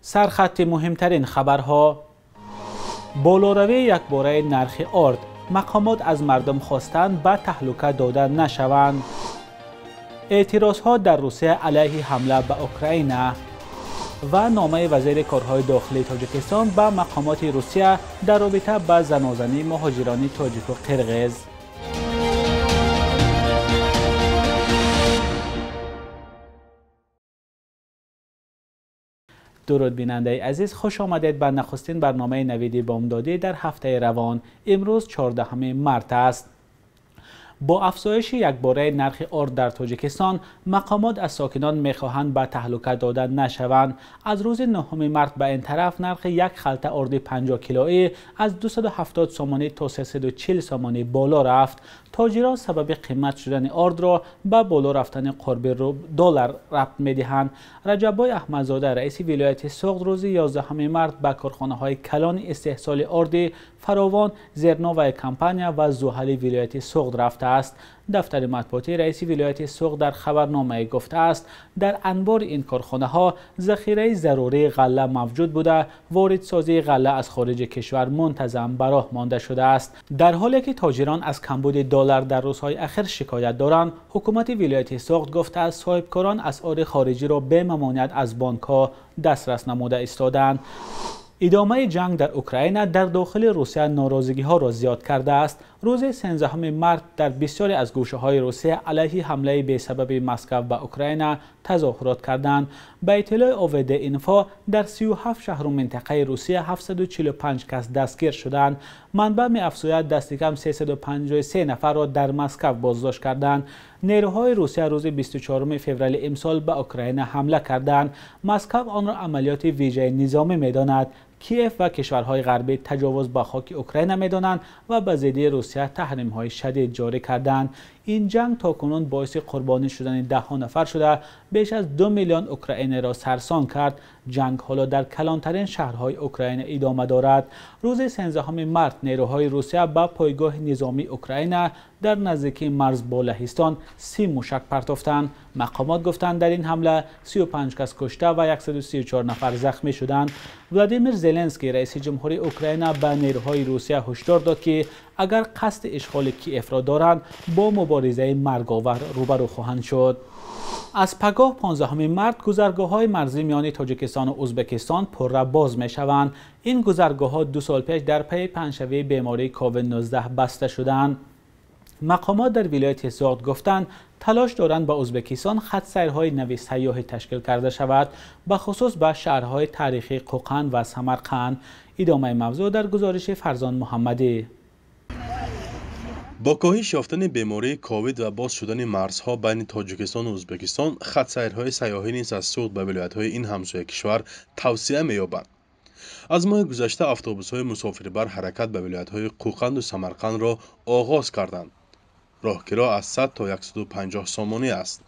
سرخط مهمترین خبرها: بالاروی یکباره نرخ آرد، مقامات از مردم خواستند به تهلکه داده نشوند. اعتراضها در روسیه علیه حمله به اوکراین و نامه وزیر کارهای داخلی تاجیکستان به مقامات روسیه در رابطه با زنازنی مهاجران تاجیک و قرغیز. درود بیننده عزیز، خوش آمدید به نخستین برنامه نوید بامدادی در هفته روان. امروز 14 مارس است. با افزایش یکباره نرخ آرد در تاجیکستان، مقامات از ساکنان می‌خواهند به تهلکه داده نشوند. از روز 9 مارس به این طرف نرخ یک خلطه آرد 50 کیلویی از 270 سومانی تا 340 سومانی بالا رفت. تاجران سبب قیمت شدن آرد را به بالا رفتن قرب دلار ربط می‌دهند. رجبای احمدزاده رئیس ولایت سوغد روز 11 مارس به کارخانه‌های کلان استحصال آرد فراوان، زیرنوای کمپانیا و زوحلی ولایت سوغد رفته است. دفتر مطبوعاتی رئیس ولایت سوغد در خبرنامه گفته است در انبار این کارخانه ها ذخیره ضروری غله موجود بوده، واردسازی غله از خارج کشور منتظم به راه مانده شده است. در حالی که تاجران از کمبود دلار در روزهای اخیر شکایت دارند، حکومت ولایت سوغد گفته است صاحبکاران اسعار خارجی را به ممانعت از بانک‌ها دسترس نموده ایستادند. ادامه جنگ در اوکراین در داخل روسیه ناراضگی ها را زیاد کرده است. روز 13 مارس در بسیاری از گوشه های روسیه علیه حمله به سبب مسکو به اوکراین تظاهرات کردند. به اطلاع اووده اینفو در 37 شهر و منطقه روسیه 745 کس دستگیر شدند. منبع می‌افزاید دست کم 353 نفر را در مسکو بازداشت کردند. نیروهای روسیه روز 24 فوریه امسال به اوکراین حمله کردند. مسکو آن را عملیات ویژه نظامی می‌داند. کیف و کشورهای غربی تجاوز به خاک اوکراین می‌دانند و به ضد روسیه تحریم‌های شدید جاری کردند. این جنگ تاکنون باعث قربانی شدن ده نفر شده، بیش از 2 میلیون اوکراینی را سرسان کرد. جنگ حالا در کلانترین شهرهای اوکراین ادامه دارد. روز 13 مارس نیروهای روسیه به پایگاه نظامی اوکراین در نزدیکی مرز با لهستان 30 موشک پرتافتند. مقامات گفتند در این حمله 35 کس کشته و 134 نفر زخمی شدند. ولادیمیر زلنسکی رئیس جمهوری اوکراین به نیروهای روسیه هشدار داد که اگر قصد اشغال کیف را دارند با مبارزه مرگاور روبرو خواهند شد. از پگاه 15 مارس گذرگاه‌های مرزی میان تاجیکستان و ازبکستان پرره باز می‌شوند. این گذرگاه‌ها 2 سال پیش در پی پنجشنبه بیماری کووید 19 بسته شدند. مقامات در ولایت سوغد گفتند تلاش دارند به ازبکستان خط سیرهای نوی سیاحی تشکیل کرده شود، به خصوص به شهرهای تاریخی قوقند و سمرقند. ادامه موضوع در گزارش فرزان محمدی. با کاهش یافتن بیماری کووید و باز شدن مرزها بین تاجیکستان و ازبکستان، خط سیرهای سیاحی نیز از سوغد به ولایت‌های این همسایه کشور توسعه می‌یابند. از ماه گذشته اتوبوس‌های مسافربر حرکت به ولایت‌های قوقند و سمرقند را آغاز کردند. راهکرا از 100 تا 150 سومانی است.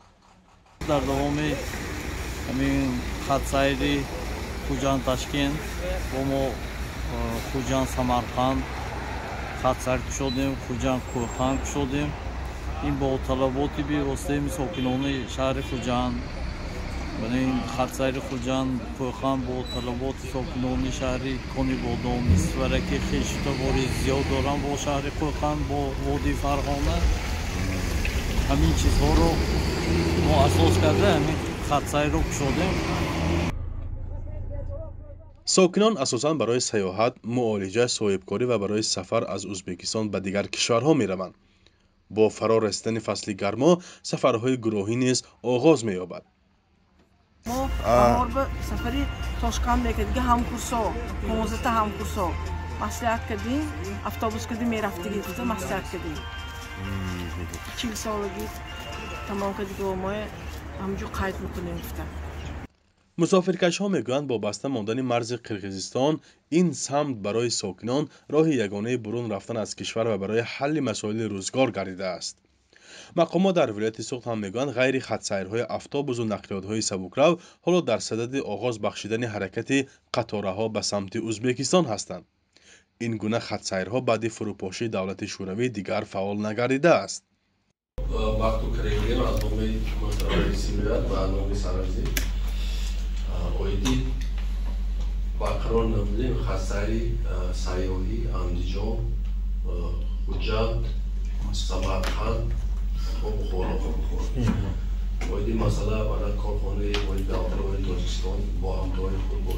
در دوام همین خط سیری خوجان تاشکند و ما خوجان سمرقند خط سیر شدیم، خوجان قوقند شدیم. این با طلباتی بی واسطه ساکنان شهر خوجان، این خط سیر خوجان قوقند با طلبات ساکنان شهری کنی بادام استفاده که خیشت باری زیاد دارن با شهر قوقند با وادی فرغانه. همین چیزها رو ما اساس کرده همین خط سیر رو شدیم. ساکنان اساساً برای سیاحت، معالجه، صاحبکاری و برای سفر از ازبکستان به دیگر کشورها می‌روند. با فرا رسیدن فصل گرما، سفرهای گروهی نیز آغاز می‌یابد. ما بهار به سفری تاشکند می‌کردیم دیگه، همکورسا 15 تا همکورسا مصلحت کردیم، اتوبوس کردیم می‌رفتیم دیگه مصلحت کردیم. 40 سالگی تمام کردیم و ما همونجور قید می‌کنیم گفتم. مسافرکش‌ها میگویند با بسته ماندن مرز قرقیزستان، این سمت برای ساکنان راه یگانه برون رفتن از کشور و برای حل مسائل روزگار گردیده است. مقامات در ولایت سوغد هم میگویند غیر خط سیرهای اتوبوس و نقلیات‌های سبکرو حالا در صدد آغاز بخشیدن حرکت قطاره‌ها به سمت ازبکستان هستند. این گونه خط سیرها بعد فروپاشی دولت شوروی دیگر فعال نگردیده است. تکرار نمودیم خسری، سیاهی، اندیجان، حجت، سمرقند و خورا وایدی مسئله برای کارخانه وایدی دفتر وایدی تاجیکستان با همکاری خود با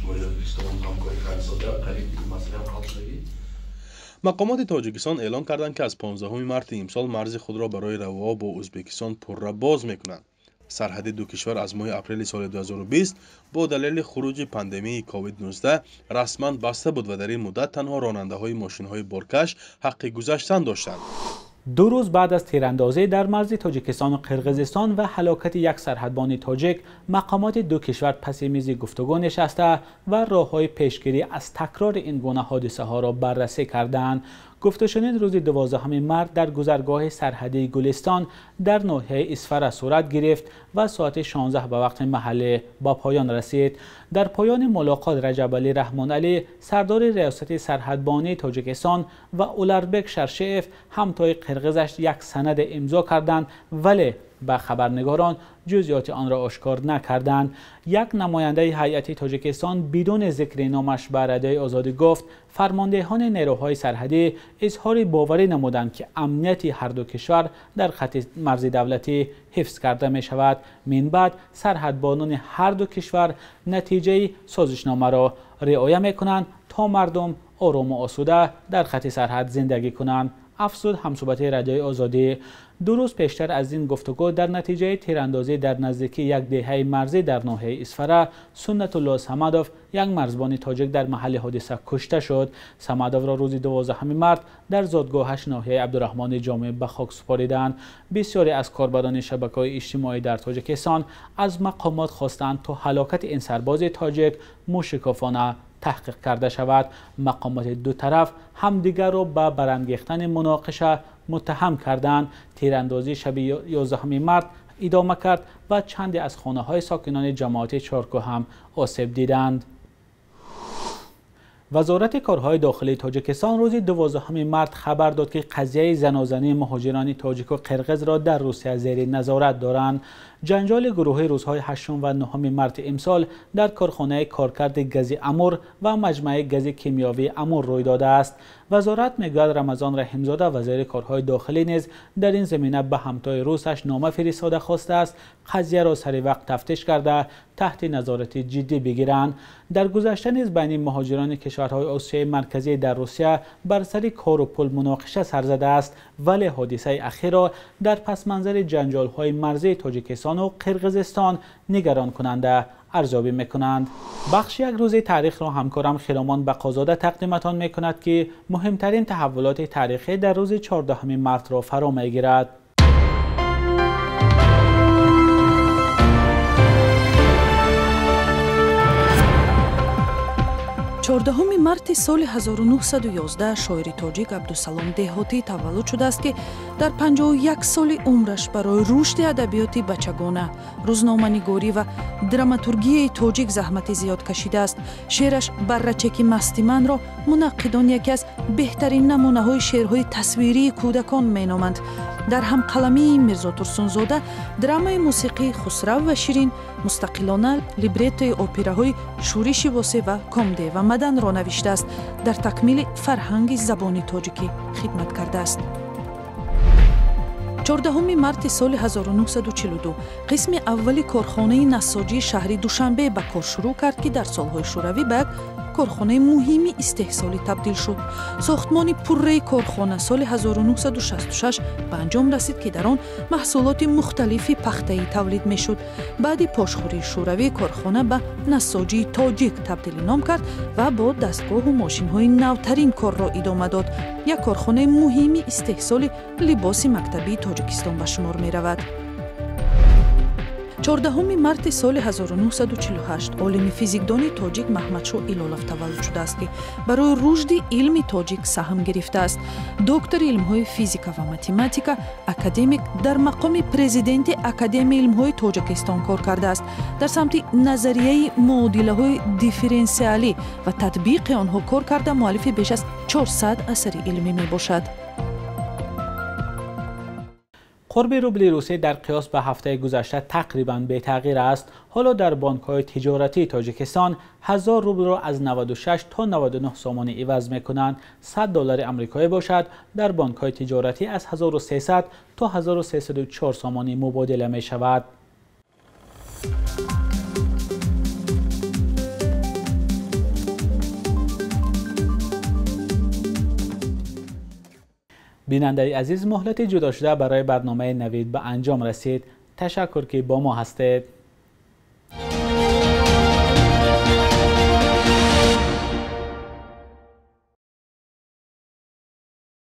جمهوری ازبکستان همکاری کردن قریب مسئله هم حل شدگی. مقامات تاجیکستان اعلام کردند که از 15 مارت امسال مرز خود را برای روا با ازبکستان پرره باز میکنند. سرحد دو کشور از ماه اپریل سال 2020 با دلیل خروج پاندمی کووید 19 رسما بسته بود و در این مدت تنها راننده های ماشین های بارکش حق گذشتن داشتند. 2 روز بعد از تیراندازی در مرز تاجیکستان و قرقیزستان و هلاکت یک سرحدبان تاجیک، مقامات دو کشور پس میز گفتگو نشسته و راه‌های پیشگیری از تکرار این گونه حادثه ها را بررسی کردند. گفته شنید روز 12 مارت در گذرگاه سرحدی گلستان در ناحیه اسفر صورت گرفت و ساعت 16 به وقت محلی با پایان رسید. در پایان ملاقات رجب علی رحمان علی سردار ریاست سرحدبانی تاجیکستان و اولربک شرشیف همتای قرقیزش یک سند امضا کردند، ولی به خبرنگاران جزئیات آن را آشکار نکردند. یک نماینده هیئت تاجیکستان بدون ذکر نامش به رادیوی آزادی گفت فرماندهان نیروهای سرحدی اظهار باوری نمودند که امنیت هر دو کشور در خط مرز دولتی حفظ کرده می شود. من بعد سرحدبانان هر دو کشور نتیجه سازشنامه را رعایت می کنند تا مردم آرام و آسوده در خط سرحد زندگی کنند. افزود همصحبت رادیوی آزادی. 2 روز پیشتر از این گفتگو در نتیجه تیراندازی در نزدیکی یک دهه مرزی در ناحیه اسفره، سنت الله صمدوف یک مرزبان تاجیک در محل حادثه کشته شد. صمدوف را روز 12 مارت در زادگاهش ناحیه عبدالرحمن جامع به خاک سپاریدند. بسیاری از کاربران شبکه‌های اجتماعی در تاجیکستان از مقامات خواستند تا هلاکت این سرباز تاجیک موشکافانه تحقیق کرده شود. مقامات دو طرف همدیگر را به برانگیختن مناقشه متهم کردند. تیراندازی شب 11 مارت ادامه کرد و چندی از خانه‌های ساکنان جماعت چارکو هم آسیب دیدند. وزارت کارهای داخلی تاجیکستان روز 12 مارت خبر داد که قضیه زنازنی مهاجران تاجیک و قرقیز را در روسیه زیر نظارت دارند. جنجال گروهی روزهای 8 و 9 مارت امسال در کارخانه کارکرد گاز امور و مجمع گاز کیمیاوی امور روی داده است. وزارت میگوید رمضان رحیمزاده وزیر کارهای داخلی نیز در این زمینه به همتای روسش نامه فرستاده خواسته است قضیه را سریع وقت تفتیش کرده تحت نظارت جدی بگیرند. در گذشته نیز بین مهاجران کشورهای آسیای مرکزی در روسیه بر سر کار و پول مناقشه سر زده است، ولی حادثه اخیر را در پس منظر جنجال‌های مرزی تاجیکستان و قرقیزستان نگران کننده ارزیابی میکنند. بخش یک روز تاریخ را همکارم خرامان بقازاده تقدیمتان میکند که مهمترین تحولات تاریخی در روز 14 مارت را فرا میگیرد. 14 марти соли 1911 шоири тоҷик Абдусалом Деҳотӣ таваллуд шудааст, ки дар 51 соли умраш барои рушди адабиёти бачагона, рӯзноманигорӣ ва драматургияи тоҷик заҳмати зиёд кашидааст. шеъраш «Баррачеки масти манро» мунаққидон яке аз беҳтарин намунаҳои шеърҳои тасвирии кӯдакон меноманд. дар ҳамқаламии Мирзо Турсунзода драмаи мусиқии Хусрав ва Ширин, мустақилона либреттои операҳои Шӯриши Восеъ ва Комдева Маданро навиштааст. дар такмили фарҳанги забони тоҷикӣ хидмат кардааст. 14 марти соли 1942 қисми аввали корхонаи насоҷии шаҳри Душанбе ба кор шурӯъ кард, ки дар солҳои шӯравӣ ба як корхонаи муҳими истеҳсолӣ табдил шуд. сохтмони пурраи корхона соли 1966 ба анҷом расид, ки дар он маҳсулоти мухталифи пахтаӣ тавлид мешуд. баъди пошхӯрии шӯравӣ корхона ба насоҷии тоҷик табдили ном кард ва бо дастгоҳу мошинҳои навтарин корро идома дод. як корхонаи муҳими истеҳсоли либоси мактабии тоҷикистон ба шумор меравад. 14 марти соли 1948 олими физикдони тоҷик Маҳмадшоҳ Илолов таваллуд шудааст, ки барои рушди илми тоҷик саҳм гирифтааст. доктори илмҳои физика ва математика, академик, дар мақоми президенти Академияи илмҳои Тоҷикистон кор кардааст. дар самти назарияи муодилаҳои дифференсиалӣ ва татбиқи онҳо кор карда муаллифи беш аз 400 асари илмӣ мебошад. قرب روبل روسی در قیاس به هفته گذشته تقریباً به تغییر است. حالا در بانک‌های تجارتی تاجیکستان 1000 روبل را از 96 تا 99 سامانی عوض می‌کنند. $100 آمریکایی باشد در بانک‌های تجارتی از 1300 تا 1304 سامانی مبادله می‌شود. بیننده عزیز، مهلت جدا شده برای برنامه نوید به انجام رسید. تشکر که با ما هستید.